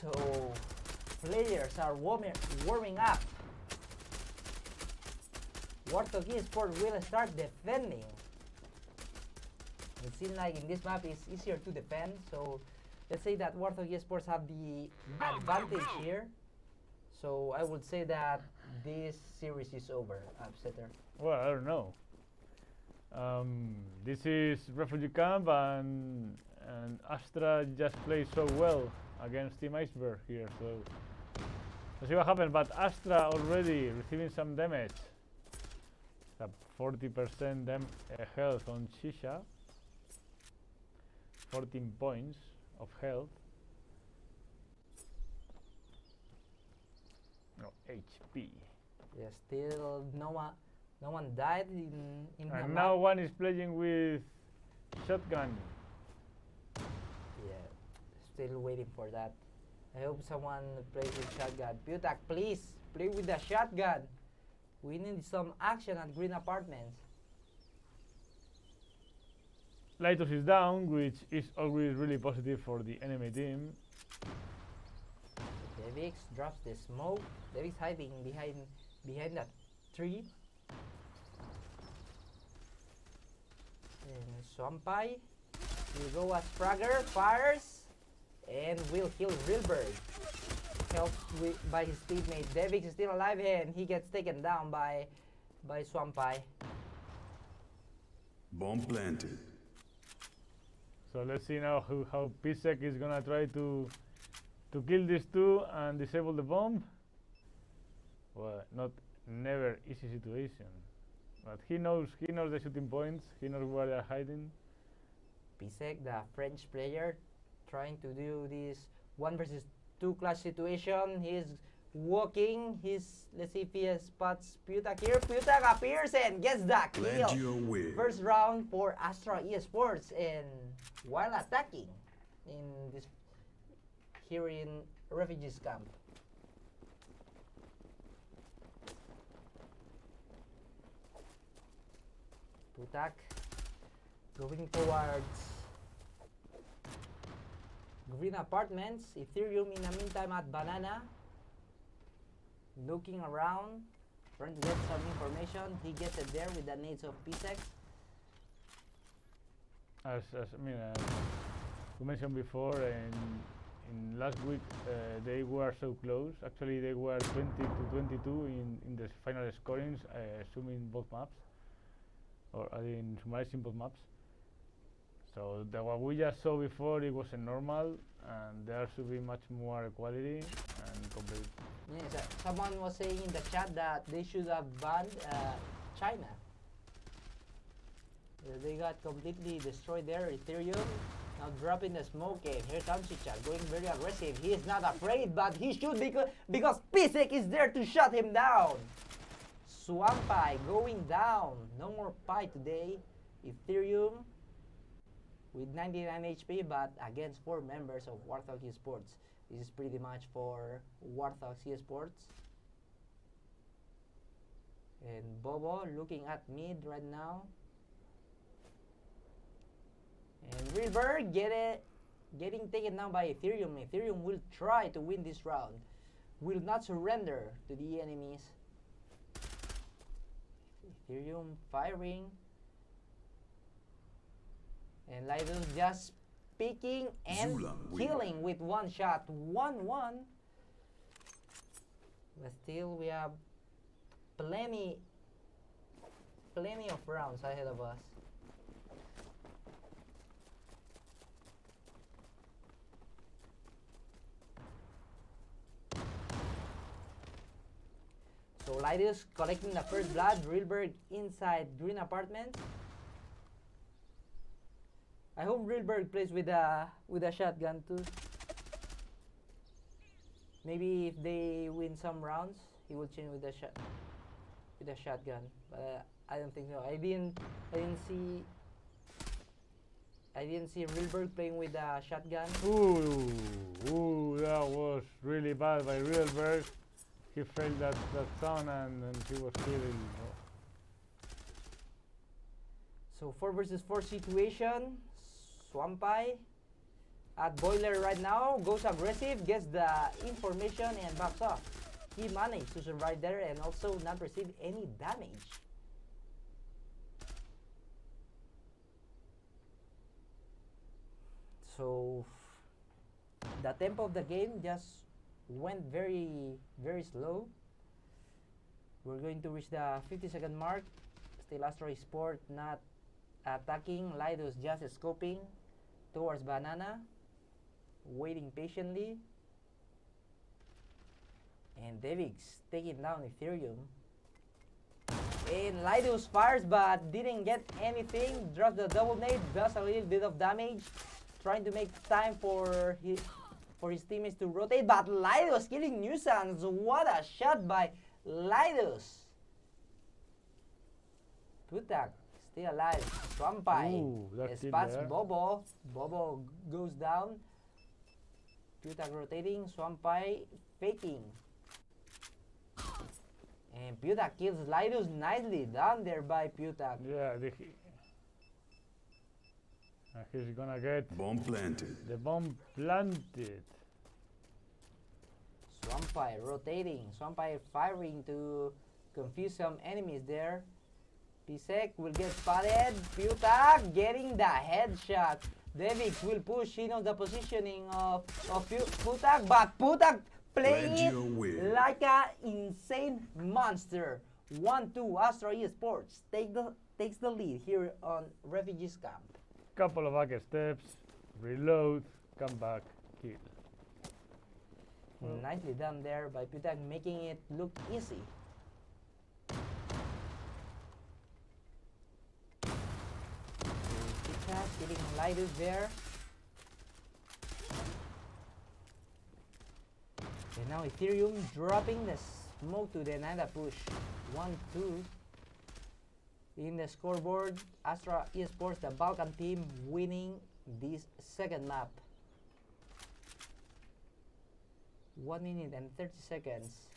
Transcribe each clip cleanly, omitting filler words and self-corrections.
So players are warming up. WARTHOX ESPORT will start defending. It seems like in this map it's easier to defend, so let's say that WARTHOX ESPORTs have the advantage here. So I would say that this series is over, Upsetter. Well, I don't know. This is refugee camp, and Astra just plays so well against Team Iceberg here. So let's see what happens. But Astra already receiving some damage. 40% health on Shisha. 14 points of health. No HP. Yeah, still no one died in the And map. now one is playing with shotgun. Yeah, still waiting for that. I hope someone plays with shotgun. Putak, please play with the shotgun. We need some action at Green Apartments. Lightos is down, which is always really positive for the enemy team. Devix drops the smoke. Devix hiding behind that tree. And Swampai will go as Fragger, fires, and will kill Rilberg. Helped by his teammate. Devix is still alive and he gets taken down by Swampai. Bomb planted. So let's see now how Pisek is gonna try to kill these two and disable the bomb. Well, never easy situation, but he knows the shooting points. He knows where they're hiding. Pisek, the French player, trying to do this 1 versus 2 clash situation. He's walking. Let's see if he spots Putak here. Putak appears and gets the kill. First round for ASTRA ESPORTS, and while attacking here in refugees camp. Putak going towards Green Apartments. Ethereum in the meantime at Banana, looking around, trying to get some information. He gets it there with the nades of Pisek. As we mentioned before, in last week they were so close. Actually, they were 20 to 22 in the final scorings, assuming both maps, or in summarizing both maps. So what we just saw before, it wasn't normal, and there should be much more equality and complete. Yes, someone was saying in the chat that they should have banned China. They got completely destroyed there. Ethereum now dropping the smoke, and here comes Chicha going very aggressive. He is not afraid, but he should because Pisek is there to shut him down. Swampai going down. No more pie today. Ethereum with 99 HP, but against 4 members of WARTHOX ESPORTS. This is pretty much for WARTHOX ESPORTS. And Bobo looking at mid right now. And Rilberg getting taken down by Ethereum. Ethereum will try to win this round. Will not surrender to the enemies. Ethereum firing. And Lidos just picking and Zula killing with one shot. 1-1. But still we have plenty of rounds ahead of us. So Lidos collecting the first blood. Rilberg inside Green Apartments. I hope Rilberg plays with a shotgun too. Maybe if they win some rounds, he will change with a shotgun. But I don't think so. I didn't see Rilberg playing with a shotgun. Ooh, that was really bad by Rilberg. He failed that sound and he was killing. So 4 versus 4 situation. Swampai at Boiler right now. Goes aggressive, gets the information and backs off. He managed to survive there and also not receive any damage. So the tempo of the game just went very slow. We're going to reach the 50-second mark. Still ASTRA ESPORT not attacking. Lidus just scoping towards Banana, waiting patiently. And Devix taking down Ethereum. And Lidus fires but didn't get anything. Drops the double nade, does a little bit of damage. Trying to make time for his teammates to rotate, but Lidus killing Nuisance. What a shot by Lidus. Putak still alive. Swampai spots Bobo. Bobo goes down. Putak rotating. Swampai faking. And Putak kills Lidus nicely. Down there by Putak. Yeah, he's gonna get bomb planted. The bomb planted. Swampai rotating. Swampai firing to confuse some enemies there. Pisek will get spotted. Putak getting the headshot. Devix will push. He knows the positioning of Putak, but Putak playing it like an insane monster. 1-2 ASTRA ESPORTS takes the lead here on Refugees Camp. Couple of back steps, reload, come back, kill. Nicely done there by Putak, making it look easy. Putak hitting Lidus there. And now Ethereum dropping the smoke to deny the push. 1-2. In the scoreboard, ASTRA ESPORTS, the Balkan team, winning this second map. 1 minute and 30 seconds.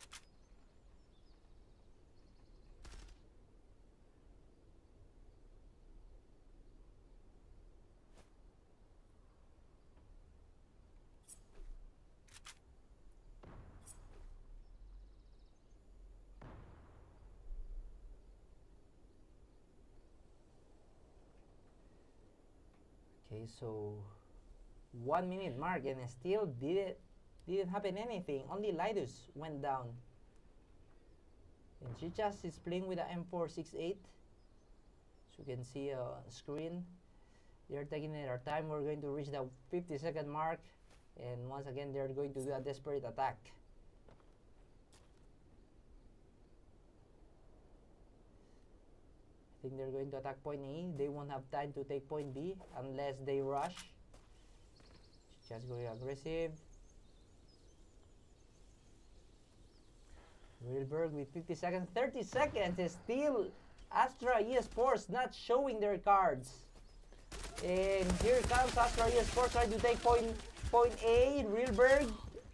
Okay, so 1 minute mark and still didn't happen anything. Only Lidus went down. And Chichas is playing with the M468. So you can see on screen. They're taking their time. We're going to reach the 50-second mark. And once again, they're going to do a desperate attack. I think they're going to attack point A. They won't have time to take point B unless they rush. Just going aggressive. Wilberg with 50 seconds. 30 seconds is still ASTRA ESPORTS not showing their cards. And here comes ASTRA ESPORTS trying to take point A. Wilberg.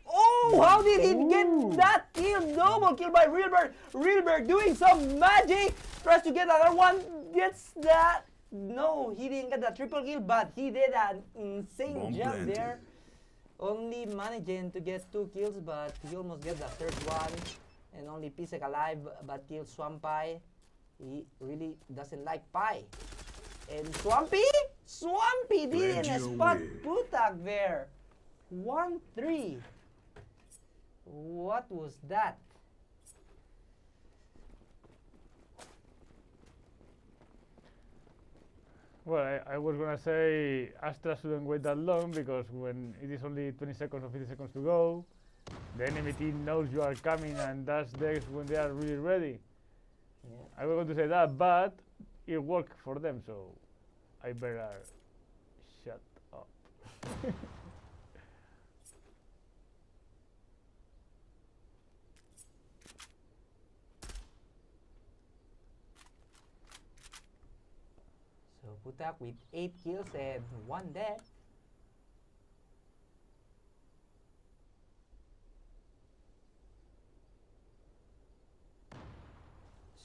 Oh, how did he get that kill? Double kill by Wilberg. Wilberg doing some magic. Tries to get another one. Gets that. No, he didn't get the triple kill, but he did an insane jump there. Only managing to get 2 kills, but he almost gets the third one. And only Pisek alive, but kills Swampai. He really doesn't like Pai. And Swampy didn't spot Putak there. 1-3. What was that? Well, I was gonna say Astra shouldn't wait that long, because when it is only 20 seconds or 50 seconds to go, the enemy team knows you are coming, and that's when they are really ready. Yeah. I was going to say that, but it worked for them, so I better shut up. So Putak with 8 kills and 1 death.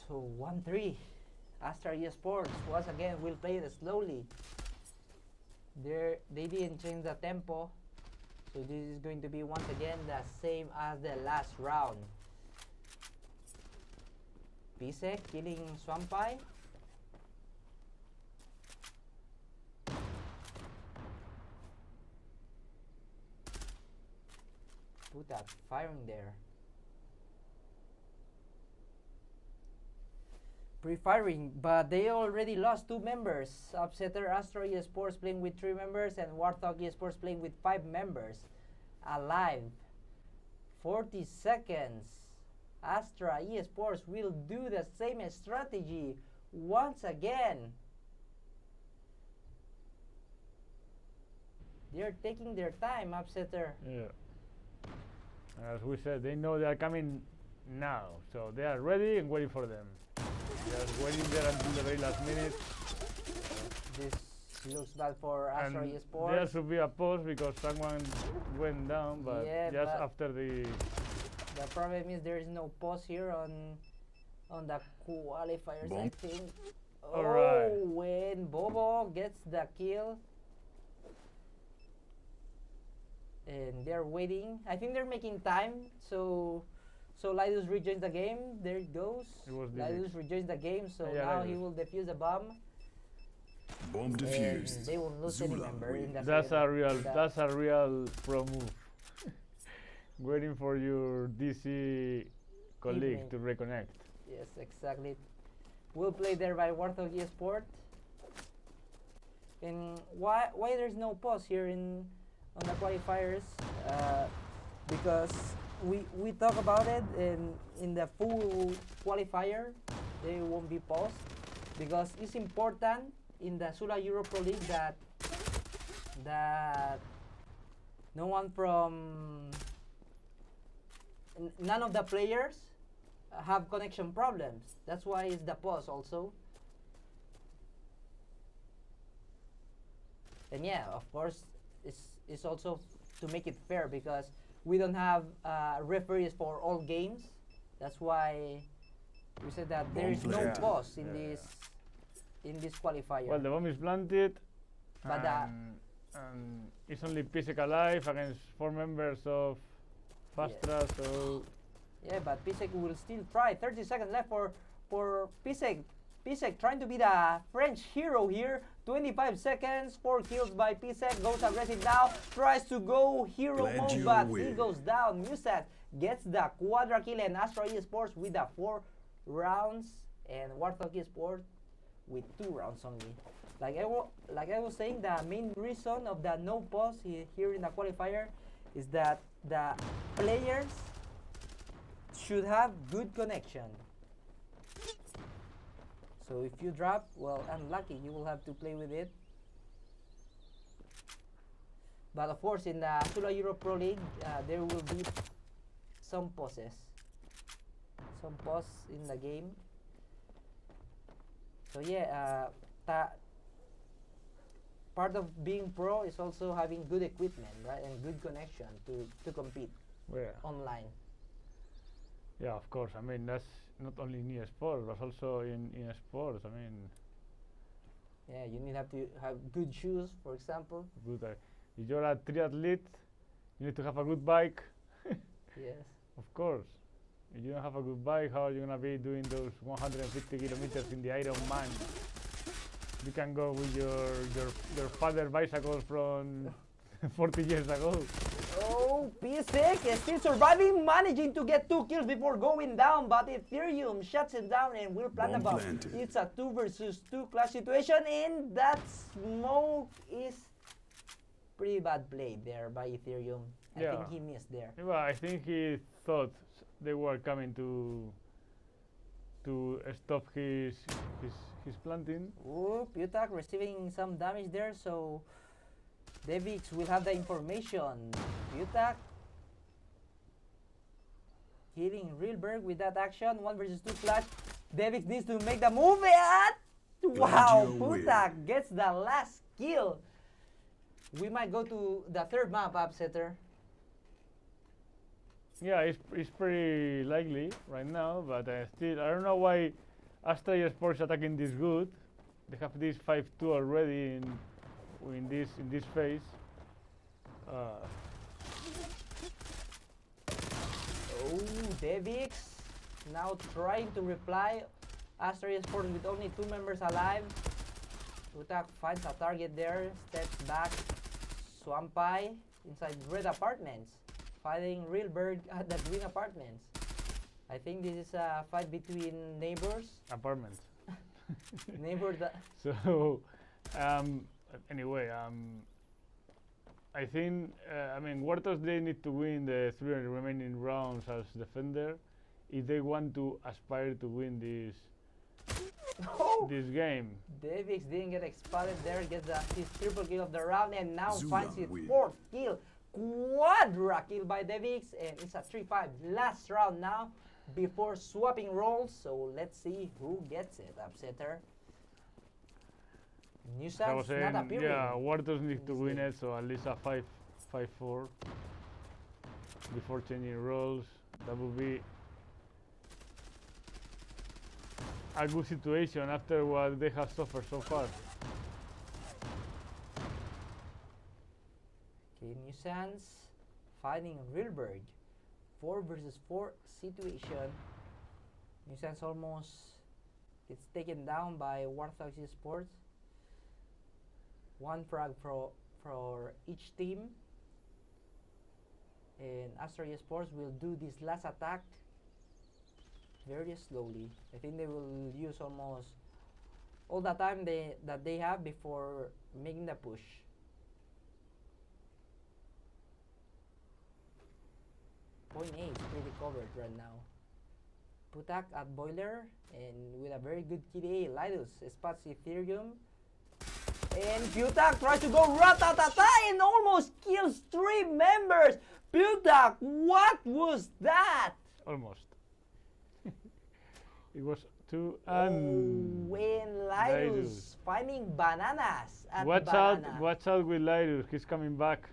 So 1-3. ASTRA ESPORTS once again will play it slowly. They didn't change the tempo, so this is going to be once again the same as the last round. Pisek killing Swampai. Put that firing there. Pre-firing, but they already lost 2 members. Upsetter ASTRA ESPORTS playing with 3 members and WARTHOX ESPORTS playing with 5 members. Alive. 40 seconds. ASTRA ESPORTS will do the same strategy once again. They're taking their time, Upsetter. Yeah. As we said, they know they are coming now, so they are ready and waiting for them. Just waiting there until the very last minute. This looks bad for ASTRA ESPORTS. There should be a pause because someone went down, but yeah, just but after the... The problem is there is no pause here on the qualifiers, I think. All right. When Bobo gets the kill. And they're waiting. I think they're making time, so Lidus rejoins the game. There it goes. Lidus rejoins the game, so now he will defuse a bomb. Bomb defused. They won't lose any member in the That's a real pro move. Waiting for your DC colleague to reconnect. Yes, exactly. We'll play there by WARTHOX ESPORT. And why there's no pause here on the qualifiers? Because we talk about it in the full qualifier, they won't be paused because it's important in the Zula Euro Pro League that no one from none of the players have connection problems. That's why it's the pause also. And yeah, of course, it's also to make it fair because we don't have referees for all games. That's why we said that there is no pause in this qualifier. Well, the bomb is planted, but and it's only Pisek alive against 4 members of Fastra, so... Yeah, but Pisek will still try. 30 seconds left for Pisek. Pisek trying to be the French hero here. 25 seconds, 4 kills by Pisek. Goes aggressive now. Tries to go hero mode, but he goes down. Musat gets the quadra kill, and ASTRA ESPORTS with the 4 rounds, and WARTHOX ESPORTS with 2 rounds only. Like I was saying, the main reason of the no pause here in the qualifier is that the players should have good connection. So if you drop, well, unlucky, you will have to play with it. But of course, in the Zula Euro Pro League, there will be some pauses. Some pause in the game. So yeah, part of being pro is also having good equipment, right, and good connection to compete online. Yeah, of course. I mean, that's not only in esports, but also in sports. I mean, yeah, you need to have good shoes, for example. Good. If you're a triathlete, you need to have a good bike. Yes. Of course. If you don't have a good bike, how are you gonna be doing those 150 kilometers in the Ironman? You can go with your father's bicycle from 40 years ago. Oh, Pisek is still surviving, managing to get 2 kills before going down, but Ethereum shuts him down and will plant the bomb. It's a 2 versus 2 clash situation, and that smoke is pretty bad play there by Ethereum. I think he missed there. Well, I think he thought they were coming to stop his planting. Ooh, Putak receiving some damage there, so Devix will have the information. Putak hitting Reelberg with that action. 1 versus 2 clash. Devix needs to make the move. And wow, Putak gets the last kill. We might go to the 3rd map, Upsetter. Yeah, it's pretty likely right now, but still, I don't know why ASTRA ESPORTS attacking this good. They have this 5-2 already in this phase. Oh, Devix now trying to reply. Astra Esports with only 2 members alive. WARTHOX finds a target there, steps back. Swampai inside Red Apartments, fighting Realberg at the Green Apartments. I think this is a fight between neighbors. Apartments. Neighbors that. So, anyway, I think, I mean, WARTHOX, they need to win the 3 remaining rounds as defender if they want to aspire to win this game. Devix didn't get spotted there, gets his triple kill of the round, and now Zula finds his win. 4th kill. Quadra kill by Devix, and it's a 3-5. Last round now before swapping roles, so let's see who gets it. Upsetter. Nuisance not appearing. Yeah, WARTHOX need to win it, so at least a 5-4 before changing roles. That would be a good situation after what they have suffered so far. Okay, Nuisance fighting Realberg. 4 versus 4 situation. Nuisance almost gets taken down by WARTHOX Esports. 1 frag for each team. And Astra Esports will do this last attack very slowly. I think they will use almost all the time that they have before making the push. Point A is pretty covered right now. WARTHOX at Boiler, and with a very good KDA, Lidus spots Ethereum. And WARTHOX tries to go ratatata and almost kills 3 members. WARTHOX, what was that? Almost. It was 2 and When Lidus finding bananas at watch Banana. watch out with Lidus. He's coming back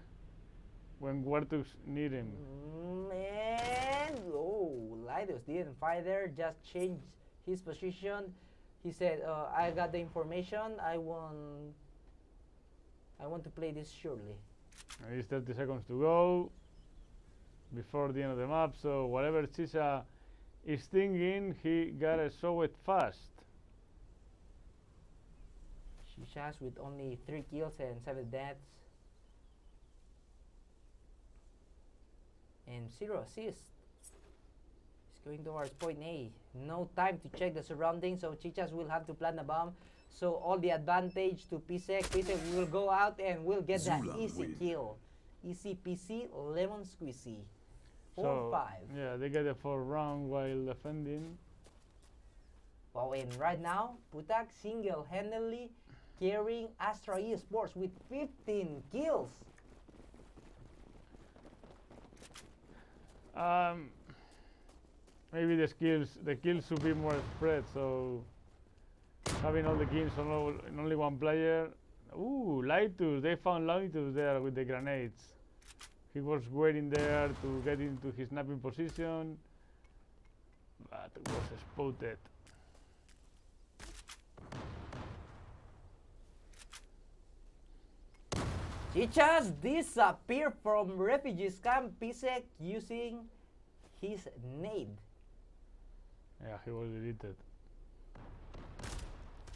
when WARTHOX need him. And Lidus didn't fight there, just changed his position. He said, I got the information, I want to play this surely. It's 30 seconds to go before the end of the map, so whatever Chisha is thinking, he got it so it fast. Shishas with only 3 kills and 7 deaths. And 0 assists. He's going towards point A. No time to check the surroundings, so Chichas will have to plant the bomb. So all the advantage to Pisek. Pisek will go out and will get that Zula easy win. kill. Easy PC, lemon squeezy. 4-5. So, yeah, they get the 4th round while defending. Oh, and right now, WARTHOX single-handedly carrying Astra Esports with 15 kills. Maybe the kills should be more spread, so having all the kills on only 1 player. Ooh, Lightus, they found Lightus there with the grenades. He was waiting there to get into his snapping position, but was spotted. Chichas disappeared from refugees camp. Pisek using his nade. Yeah, he was deleted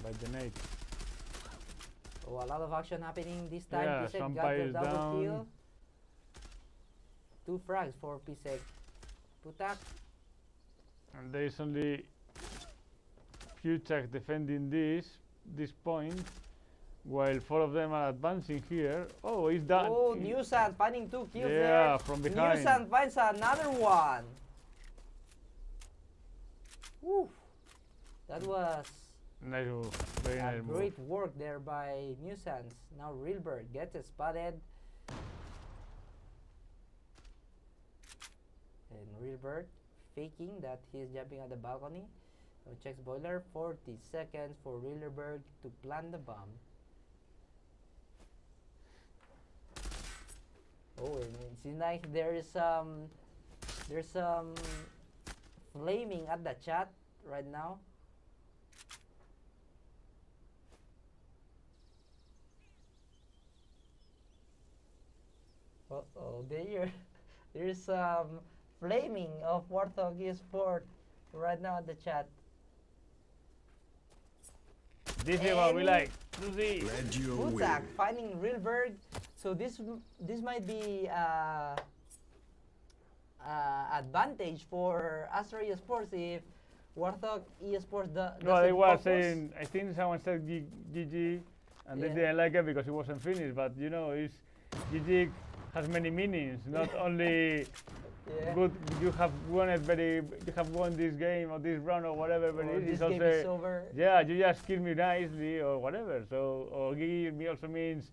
by the nade. Oh, a lot of action happening this time. Yeah, Pisek got Sampai the is double down. kill. 2 frags for Pisek. WARTHOX. And there is only Fuchak defending this point, while 4 of them are advancing here. Oh, he's done. Oh, Nuisance finding 2 kills there. Yeah, from behind. Nuisance finds another one. Woo. That was Nice move. Very a nice move. great work there by Nuisance. Now Realberg gets it spotted. And Realberg faking that he's jumping on the balcony. So checks boiler. 40 seconds for Realberg to plant the bomb. Oh, and it seems like there's some flaming at the chat right now. So there's some flaming of WARTHOX eSport right now in the chat. This is what we And like to see. Glad you win. Futak finding Rilberg. So this might be advantage for ASTRA eSports if WARTHOX eSports doesn't No, they were focus. saying, I think someone said GG, and they Yeah. didn't like it because it wasn't finished. But you know, it's GG has many meanings. Not only Yeah. good, you have won this game or this round or whatever. But Or it's this also, game is over. yeah, you just kill me nicely or whatever. So, or GG me also means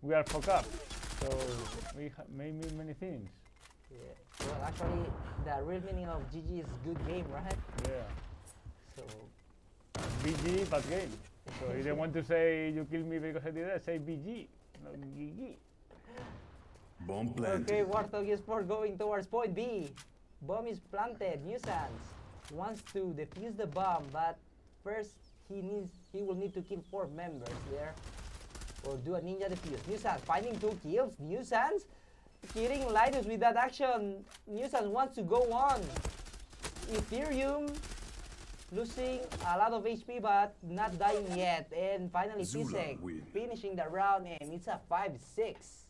we are fucked up. So we may mean many things. Yeah. Well, actually, the real meaning of GG is good game, right? Yeah. So BG, bad game. So you don't want to say you kill me because I did that, say BG, not GG. Bomb okay, planted. WARTHOX eSport going towards point B. Bomb is planted. Nuisance wants to defuse the bomb, but first he will need to kill 4 members there, or do a ninja defuse. Nuisance finding 2 kills. Nuisance killing Linus with that action. Nuisance wants to go on. Ethereum losing a lot of HP but not dying yet. And finally Zula Pisek win. finishing the round, and it's a 5-6.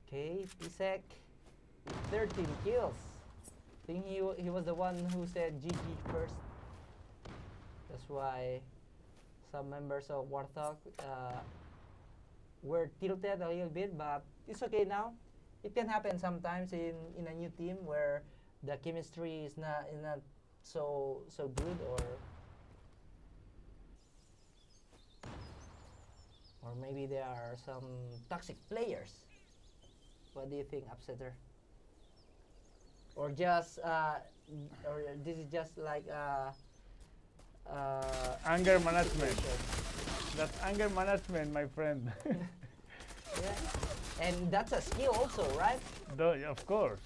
Okay, Pisek, 13 kills. I think he was the one who said GG first. That's why some members of WARTHOX were tilted a little bit, but it's okay now. It can happen sometimes in a new team where the chemistry is not so good, or maybe there are some toxic players. What do you think, Upsetter? Or just or this is just like Anger management. That's anger management, my friend. yeah. And that's a skill also, right? Of course.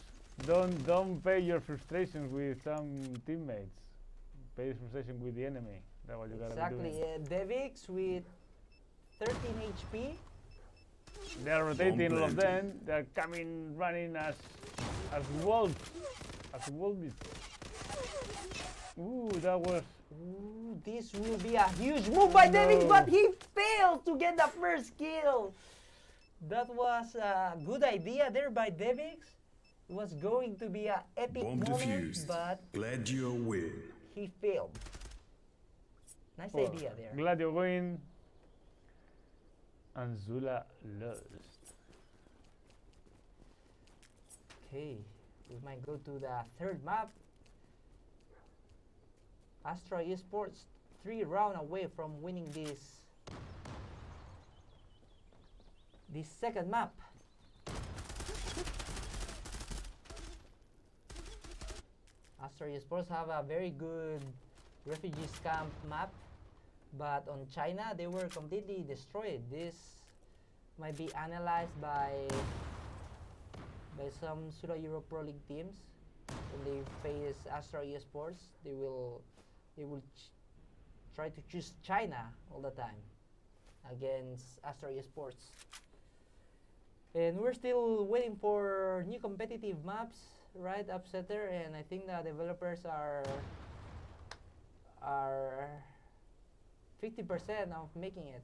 Don't pay your frustrations with some teammates. Pay your frustration with the enemy. That's what you gotta be Exactly. doing. Devix with 13 HP. They are rotating all of planted. them. They are coming, running as wolves. As wolves. Ooh, that was. Ooh, this will be a huge move by Devix, No. but he failed to get the first kill. That was a good idea there by Devix. It was going to be an epic Bomb moment, defused. but Glad you win. he failed. Nice Well, idea there. Glad you're going. And Zula lost. Okay, we might go to the third map. ASTRA eSports 3 round away from winning this second map. ASTRA eSports have a very good refugees camp map, but on China they were completely destroyed. This might be analyzed by some Zula Euro Pro League teams. When they face ASTRA eSports, they will try to choose China all the time against ASTRA eSports. And we're still waiting for new competitive maps, right, Upsetter? And I think the developers are 50% of making it.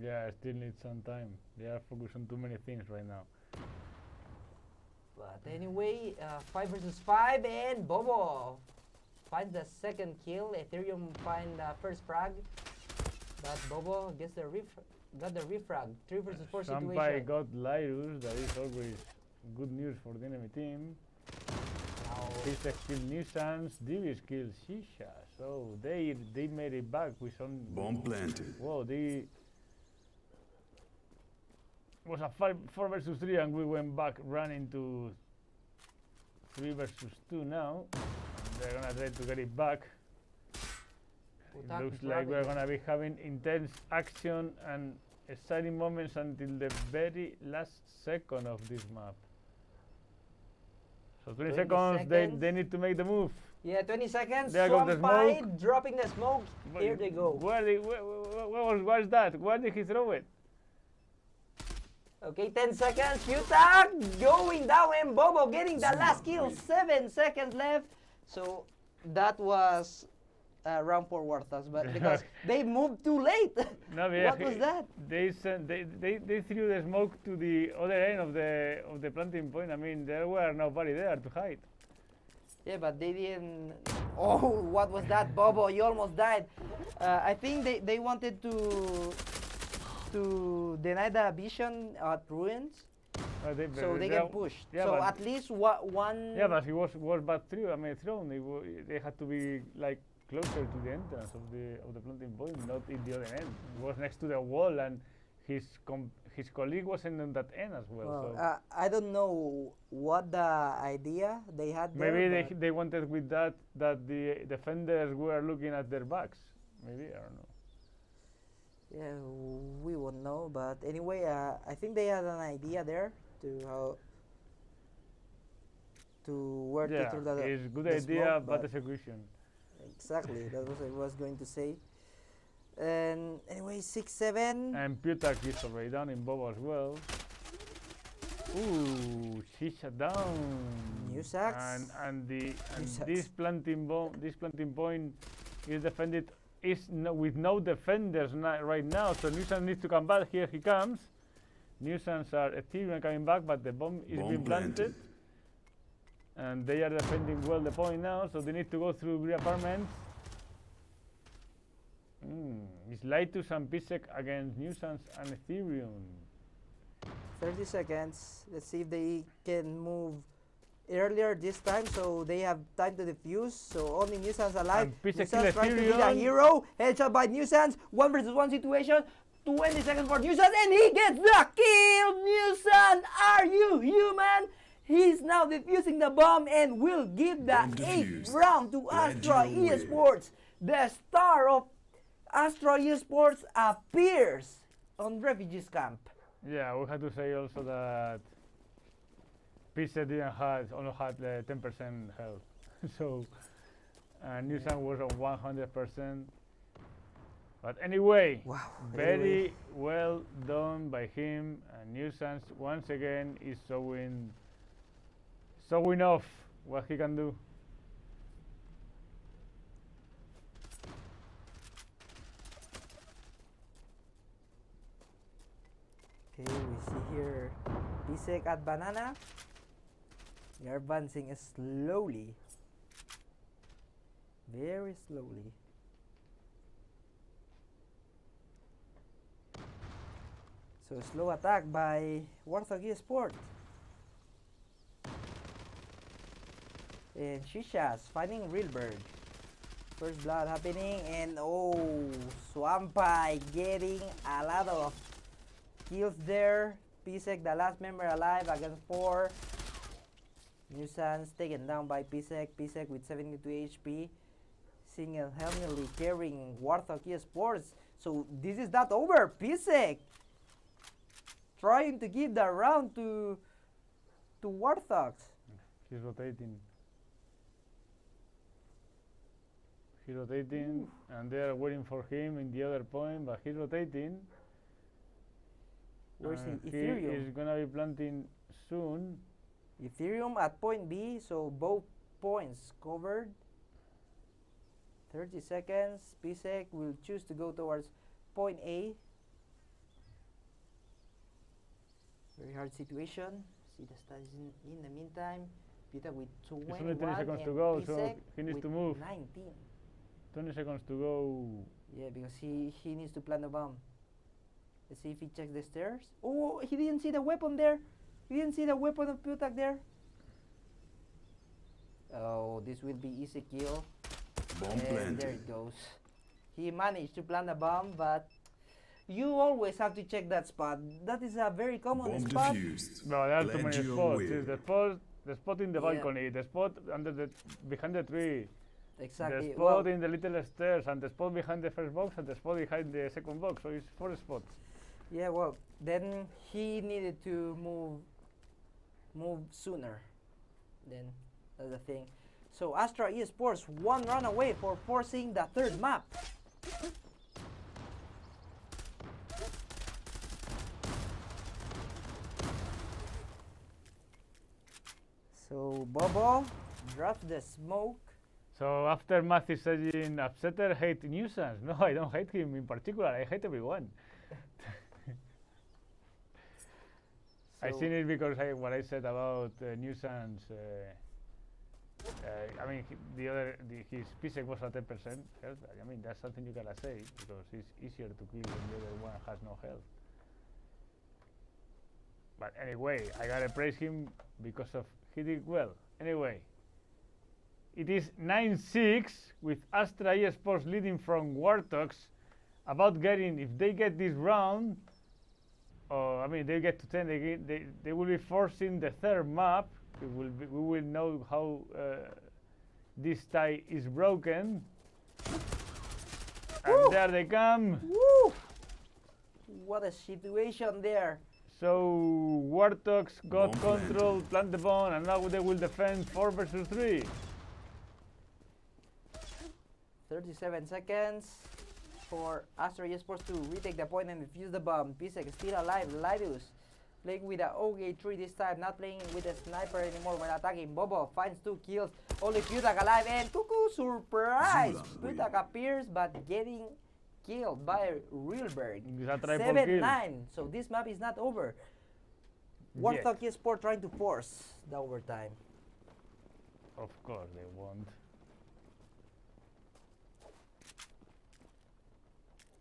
Yeah, I still need some time. They are focused on too many things right now. But anyway, 5 versus 5, and Bobo finds the second kill. Ethereum find the first frag, but Bobo gets got the refrag. 3 versus 4 Sampai situation. got Lyrus, that is always good news for the enemy team. Now, Pisek killed Nuisance, Divis killed Shisha. So they made it back with some. Bomb planted. Whoa, they. It was a 4 versus 3, and we went back running to 3 versus 2 now. They're gonna try to get it back. It Futak looks like grabbing we're it. gonna be having intense action and exciting moments until the very last second of this map. So 20 seconds, they need to make the move. Yeah, 20 seconds. There goes the Swampy smoke. dropping the smoke. Here they go. Where's that? Where did he throw it? Okay, 10 seconds. Putak going down and Bobo getting the last kill. 7 seconds left. So that was round 4 Warthogs, but because they moved too late. No, What was that? They threw the smoke to the other end of the planting point. I mean, there were nobody there to hide. Yeah, but they didn't. Oh, what was that, Bobo? You almost died. I think they wanted to deny the vision at ruins, so they get pushed. Yeah, so at least one. Yeah, but he was back through. I mean, thrown. They had to be like closer to the entrance of the planting point, not in the other end. It was next to the wall, and his colleague wasn't on that end as well. Well, so I don't know what the idea they had there. maybe they wanted with that the defenders were looking at their backs. Maybe, I don't know. Yeah, we won't know. But anyway, I think they had an idea there to where to throw the. It's good the idea, smoke, but execution. Exactly, that was what I was going to say. And anyway, 6-7. And Putak is already down in Bobo as well. Ooh, she shut down. New sacks. And sacks. this planting point is defended with no defenders right now. So Nuisance needs to come back. Here he comes. Nuisance are Ethereum coming back, but the bomb is being planted. And they are defending well the point now, so they need to go through the apartments. It's Lightus and Pisek against Nuisance and Ethereum. 30 seconds. Let's see if they can move earlier this time, so they have time to defuse. So only Nuisance alive. And Pisek Nuisance trying to be the hero. Headshot by Nuisance. 1 versus 1 situation. 20 seconds for Nuisance, and he gets the kill. Nuisance, are you human? He's now defusing the bomb and will give the 8th round to ASTRA ESPORTS. The star of ASTRA ESPORTS appears on Refugees Camp. Yeah, we had to say also that Pisa only had 10% health. So Nuisance was on 100%. But anyway, Wow. very well done by him. And Nuisance once again is showing off what he can do. Okay, we see here Pisek at Banana. They are advancing slowly. Very slowly. So slow attack by WARTHOX ESPORT. And Shishas finding Realberg. First blood happening, and oh, Swampy getting a lot of kills there. Pisek, the last member alive against 4. Nuisance taken down by Pisek. Pisek with 72 HP. Single-handedly carrying WARTHOX ESPORTS. So this is not over. Pisek trying to give the round to WARTHOX. He's rotating. He's rotating, and they are waiting for him in the other point, but he's rotating. Where's and Ethereum? He is gonna be planting soon. Ethereum at point B, so both points covered. 30 seconds. Pisek will choose to go towards point A. Very hard situation. See the stats in the meantime. Peter with 21 It's only 20 seconds and to go, so Pisek he needs with to move. 19. 20 seconds to go. Yeah, because he needs to plant the bomb. Let's see if he checks the stairs. Oh, he didn't see the weapon there. He didn't see the weapon of Putak there. Oh, this will be easy kill. Bomb And planted. there it goes. He managed to plant a bomb, but you always have to check that spot. That is a very common Bomb spot. defused. No, there are too Glad many you're spots. aware. It's the spot in the Yeah. balcony, the spot behind the tree, Exactly. the spot in the little stairs, and the spot behind the first box, and the spot behind the second box. So it's 4 spots. Yeah, well, then he needed to move sooner. Then that's the thing. So Astra Esports 1 run away for forcing the third map. So Bobo drops the smoke. So after Math is saying upsetter hate nuisance. No, I don't hate him in particular. I hate everyone. I So- seen it because what I said about nuisance. I mean, his PSEC was at 10% health. I mean, that's something you gotta say because it's easier to kill when the other one has no health. But anyway, I gotta praise him because of he did well. Anyway, it is 9-6 with Astra Esports leading from WARTHOX. About getting, if they get this round, I mean, they get to 10, they will be forcing the third map. We will know how this tie is broken. And there they come. Woo! What a situation there. So WARTHOX got Bomb planted. control, plant the bomb, and now they will defend 4 versus 3. 37 seconds for Astra Esports to retake the point and defuse the bomb. Pisek still alive. Lidus playing with a OG3 this time, not playing with a sniper anymore when attacking. Bobo finds 2 kills. Only Putak alive and Tuku surprise! Zula Putak appears but getting killed by Realberg. It's a triple kill. 7-9. So this map is not over. WARTHOX Esports trying to force the overtime. Of course they won't.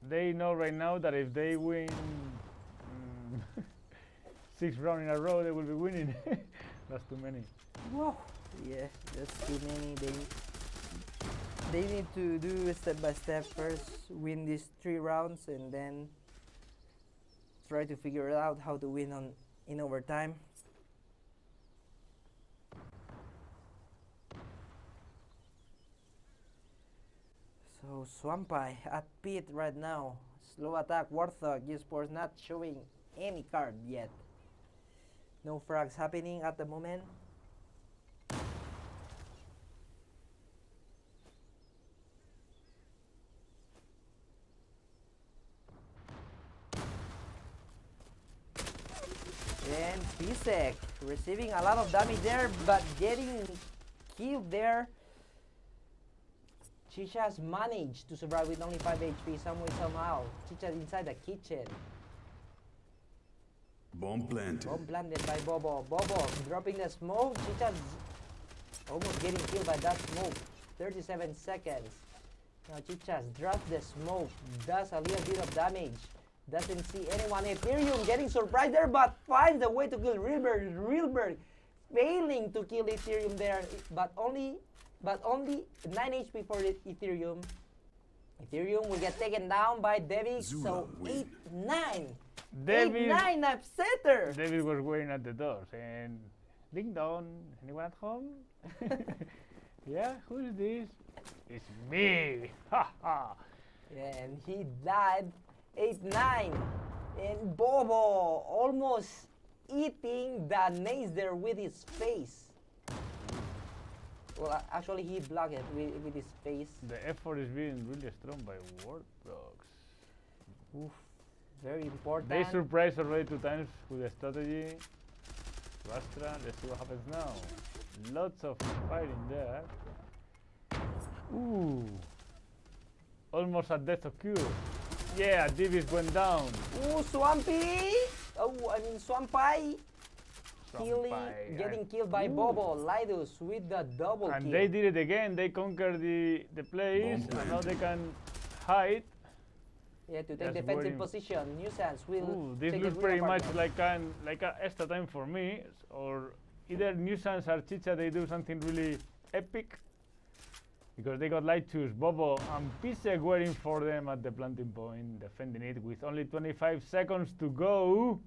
They know right now that if they win 6 rounds in a row, they will be winning. That's too many. Whoa. Yeah, that's too many. They need to do step by step. First win these 3 rounds and then try to figure out how to win in overtime. So Swampai at pit right now. Slow attack. WARTHOX Esports not showing any card yet. No frags happening at the moment. And Pisek receiving a lot of damage there, but getting killed there. Chicha has managed to survive with only 5 HP some way somehow. Chicha inside the kitchen. Bomb planted. Bomb planted by Bobo. Bobo dropping the smoke. Chicha's almost getting killed by that smoke. 37 seconds. Now Chicha's dropped the smoke. Does a little bit of damage. Doesn't see anyone. Ethereum getting surprised there, but finds a way to kill Realberg. Realberg failing to kill Ethereum there, but only 9 HP for Ethereum. Ethereum will get taken down by Devik. Zula So win. 8-9. David 8-9 upsetter. David was waiting at the door saying, "Ding dong, anyone at home?" Yeah, who is this? It's me. Ha ha. And he died 8-9. And Bobo almost eating the nails there with his face. Well, actually he blocked it with his face. The effort is being really strong by WARTHOX. Oof, very important. They surprised already 2 times with the strategy. To Astra, let's see what happens now. Lots of fighting there. Ooh. Almost a death occurred. Yeah, Divis went down. Ooh, Swampy! Oh, I mean Swampai Swampai, getting and- killed by Ooh. Bobo. Lidus with the double And kill. they did it again. They conquered the place, Bomb and now they planted. can hide. Yeah, to take Just defensive waiting. position. Nuisance will Ooh, this take looks it pretty real much apartment. like a extra time for me, or either Nuisance or Chicha. They do something really epic because they got light choose. Bobo and Pisek waiting for them at the planting point, defending it with only 25 seconds to go.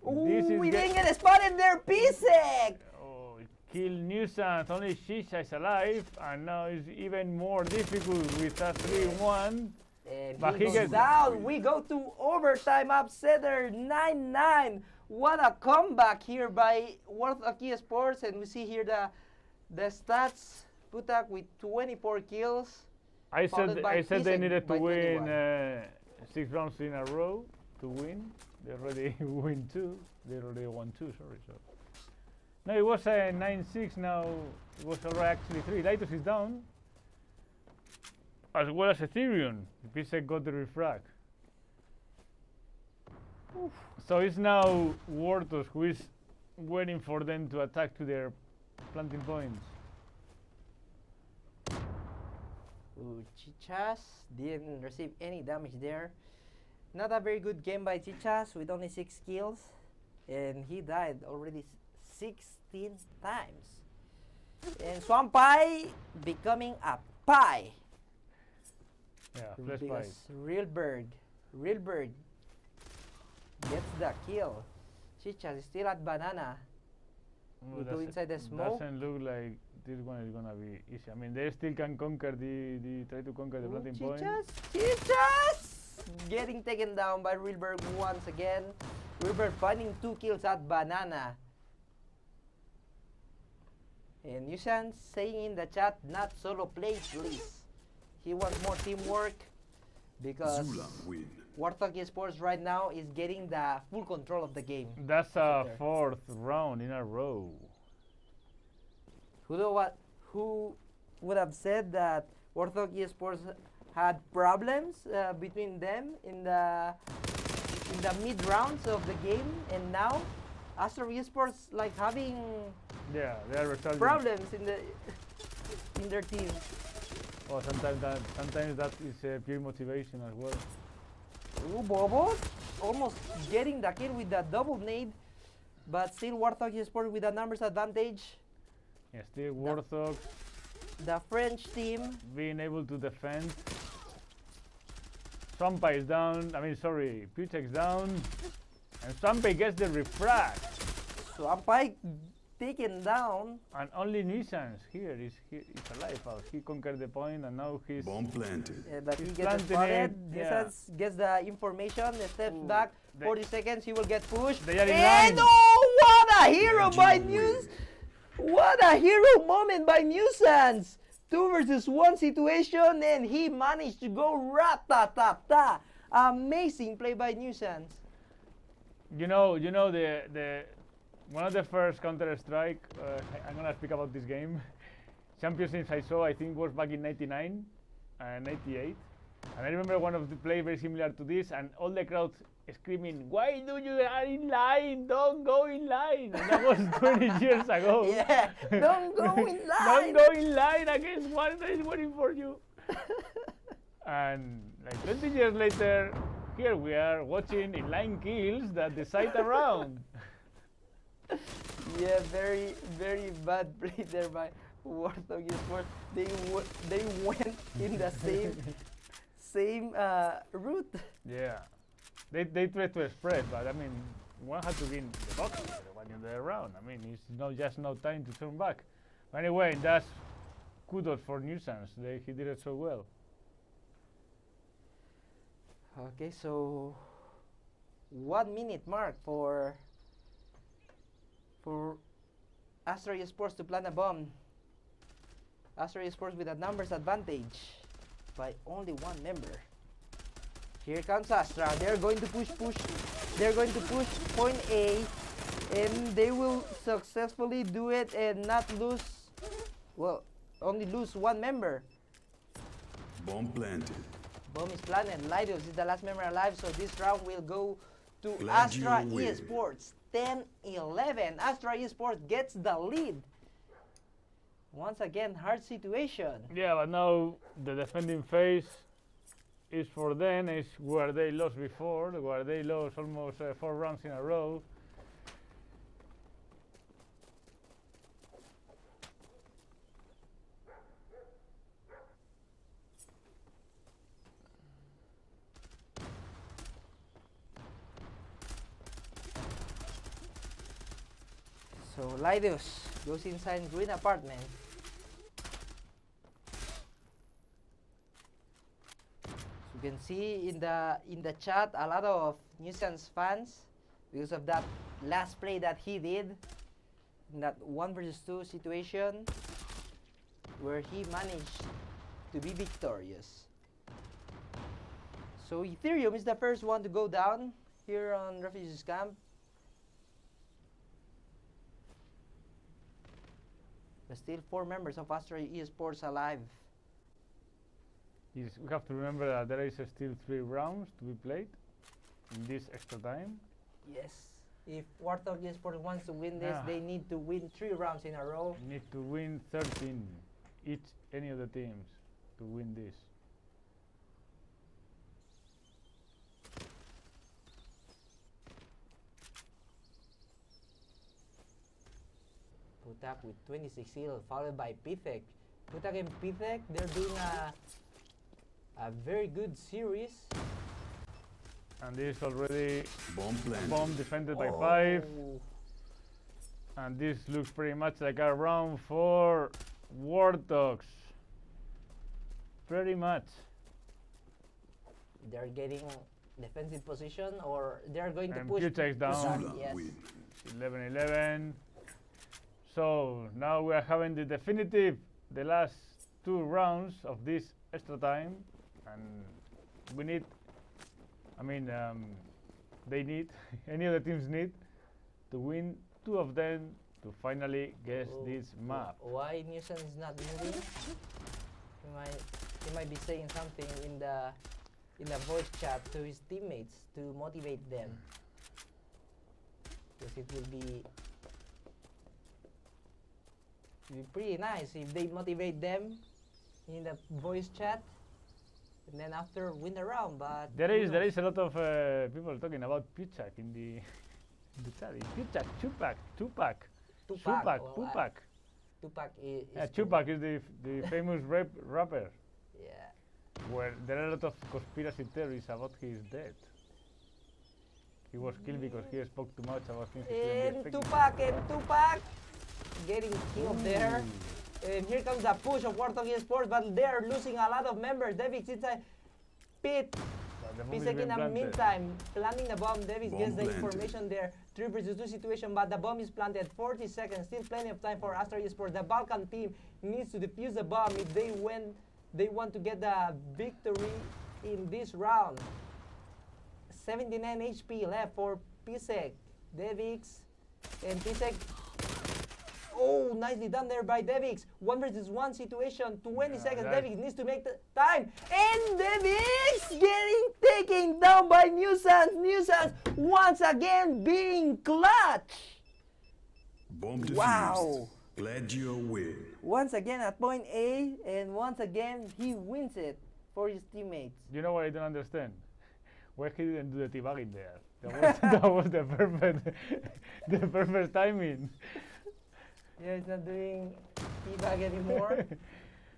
This Ooh, is we get- didn't get spotted there, Pisek! Oh, kill Nuisance. Only Shisha is alive, and now it's even more difficult with a 3-1. And But he he goes gets- down. We go to overtime upsetter 9-9. What a comeback here by WARTHOX ESPORTS. And we see here the stats. Putak with 24 kills. I followed said by they Pisek needed to by win 21. 6 rounds in a row to win. They already win 2. They already won 2. Sorry. So no, it was 9-6. Now it was already actually 3. Lightus is down, as well as Ethereum. Pisek got the refrag. So it's now WARTHOX who is waiting for them to attack to their planting points. Ooh, Chichas didn't receive any damage there. Not a very good game by Chichas with only 6 kills. And he died already 16 times. And Swampy becoming a pie. Yeah, flash Because fight. Realberg gets the kill. Chichas is still at banana. We go inside the smoke. Doesn't look like this one is gonna be easy. I mean, they still can conquer try to conquer the Ooh, planting point. Chichas getting taken down by Realberg once again. Realberg finding 2 kills at banana. And Yusan saying in the chat, not solo play please. He wants more teamwork because Zula win. WARTHOX Esports right now is getting the full control of the game. That's a There. 4th round in a row. Who would have said that WARTHOX Esports had problems between them in the mid rounds of the game, and now ASTRA Esports like having Yeah, they are resulting. problems in their team. Well, sometimes that is pure motivation as well. Ooh, Bobo almost getting the kill with the double nade, but still WARTHOX Esports with a numbers advantage. Yeah, still WARTHOX The French team. being able to defend. Swampy is down. I mean, sorry, Pisek's down. And Swampy gets the refrag. Swampy taken down. And only Nissan's here is alive out. He conquered the point and now he's Bomb planted. But he He's gets planting spotted. it, Nissan gets the information, steps Ooh, back, they- 40 seconds, he will get pushed. They are in And line. oh, what a hero Legend by win. News! What a hero moment by Newsans! 2 versus 1 situation, and he managed to go rat-ta-ta-ta. Amazing play by Newsans. You know the one of the first Counter-Strike. I'm gonna speak about this game. Championships I saw, I think, was back in '99 and '98, and I remember one of the play very similar to this, and all the crowd screaming, "Why do you are in line? Don't go in line!" And that was 20 years ago. Yeah, don't go in line. Don't go in line against one that is waiting for you. And like 20 years later, here we are watching inline kills that decide a round. Yeah, very, very bad play there by WARTHOX Esports. They went in the same route. Yeah, they tried to spread, but I mean, one had to be in the box, the one in the round. I mean, it's just no time to turn back. But anyway, that's kudos for Newsans. He did it so well. Okay, so 1 minute mark for ASTRA Esports to plant a bomb. ASTRA Esports with a numbers advantage by only 1 member. Here comes Astra. They're going to push. They're going to push point A, and they will successfully do it and not lose. Well, only lose 1 member. Bomb planted. Bomb is planted. Lidos is the last member alive, so this round will go to Glad you Astra win. Esports. 10-11. Astra Esports gets the lead. Once again, hard situation. Yeah, but now the defending phase is for them. Is where they lost before, where they lost almost 4 rounds in a row. So Lidos goes inside green apartment. So can see in the chat a lot of Nuisance fans because of that last play that he did in that 1 versus 2 situation where he managed to be victorious. So Ethereum is the first one to go down here on Refugees Camp. There's still 4 members of ASTRA ESPORTS alive. Yes, we have to remember that there is still 3 rounds to be played in this extra time. Yes. If WARTHOX ESPORTS wants to win this, they need to win 3 rounds in a row. Need to win 13 any of the teams to win this. Putak with 26 heal, followed by Pithek. Putak and Pithek, they're doing a very good series. And this already Bomb planted. bomb defended by 5. And this looks pretty much like a round for WARTHOX. Pretty much. They're getting defensive position, or they're going to And push. Putak's down. Zula Yes. win. 11-11. So now we are having the last 2 rounds of this extra time, and we need, they need, any of the teams need to win 2 of them to finally guess this map. Why Nuisance is not moving? He might be saying something in the voice chat to his teammates to motivate them. Because it will be pretty nice if they motivate them in the voice chat and then after win the round. But There is a lot of people talking about Putak in the chat. Putak, Tupac, Tupac. Supak, Well, Tupac. Tupac is Tupac is the famous rapper, yeah. where there are a lot of conspiracy theories about his death. He was killed because he spoke too much about things he shouldn't be speaking. And Tupac getting killed there. And here comes the push of WARTHOX ESPORTS, but they're losing a lot of members. Devix inside Pit. But the bomb is Pisek in being the planted. meantime, planting the bomb. Devix Bomb gets the planted. information there. 3 versus 2 situation, but the bomb is planted. 40 seconds, still plenty of time for ASTRA ESPORTS. The Balkan team needs to defuse the bomb if they want to get the victory in this round. 79 HP left for Pisek. Devix and Pisek. Oh, nicely done there by Devix. 1 versus 1 situation, 20 seconds. that- Devix needs to make the time. And Devix getting taken down by Nuisance. Nuisance once again being clutch. Bomb defused. Wow. Glad you win. Once again at point A, and once again he wins it for his teammates. You know what I don't understand? Why he didn't do the teabagging there? That was the perfect timing. Yeah, he's not doing teabag anymore.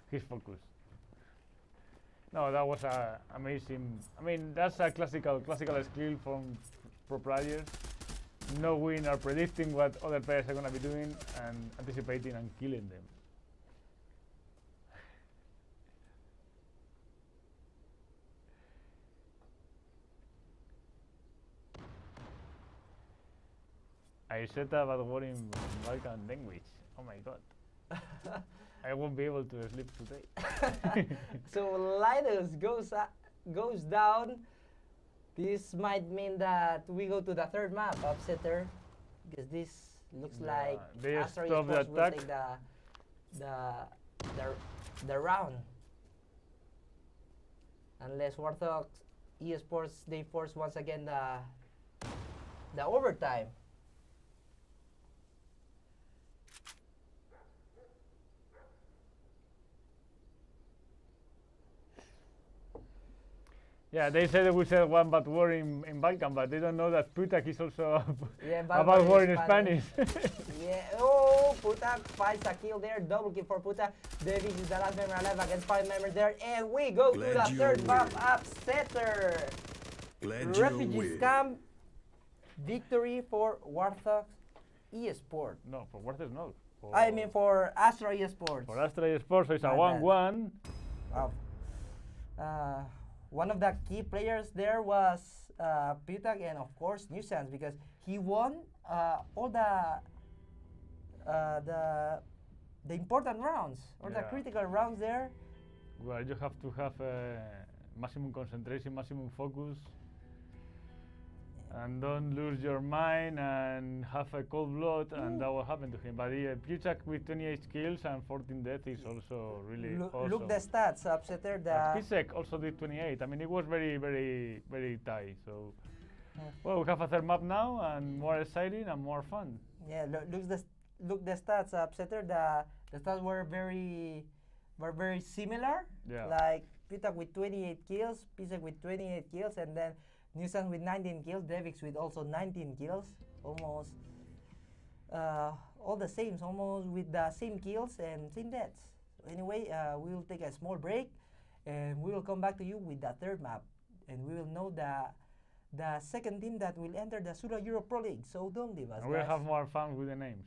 He's focused. No, that was amazing. That's a classical skill from pro players, knowing or predicting what other players are going to be doing and anticipating and killing them. I said a bad word in Balkan language. Oh my god. I won't be able to sleep today. So Linus goes down. This might mean that we go to the 3rd map, Upsetter, because this looks Yeah, like they ASTRA stop the ESPORTS will attack. take the round. Unless WARTHOX ESPORTS they force once again the overtime. Yeah, they said that we said one bad word in Balkan, but they don't know that Putak is also Yeah, a bad word in Spanish. Spanish. Yeah, oh, Putak finds a kill there, double kill for Putak. Davis is the last member alive against 5 members there, and we go Glad to the you 3rd map, win. Upsetter. Glad you Refugees win. camp, victory for WARTHOX ESPORT. No, for WARTHOX no. I mean for ASTRA ESPORTS. For ASTRA ESPORTS, so it's a My bad. 1-1. Wow. One of the key players there was Pitak and of course Nuisance because he won all the important rounds or the Yeah. critical rounds there. Well, you have to have maximum concentration, maximum focus, and don't lose your mind and have a cold blood, and that will happen to him. But Puchak with 28 kills and 14 deaths is also really awesome. Look the stats, Upsetter. Pisek also did 28. I mean, it was very, very, very tight. So, well, we have a third map now, and more exciting and more fun. Yeah, look the stats, Upsetter. The stats were very similar. Yeah. Like Pitak with 28 kills, Pisek with 28 kills, and then Nuisance with 19 kills, Devix with also 19 kills, almost all the same, almost with the same kills and same deaths. So anyway, we will take a small break, and we will come back to you with the third map, and we will know the second team that will enter the Zula Euro Pro League. So don't leave us. And we'll guys. have more fun with the names.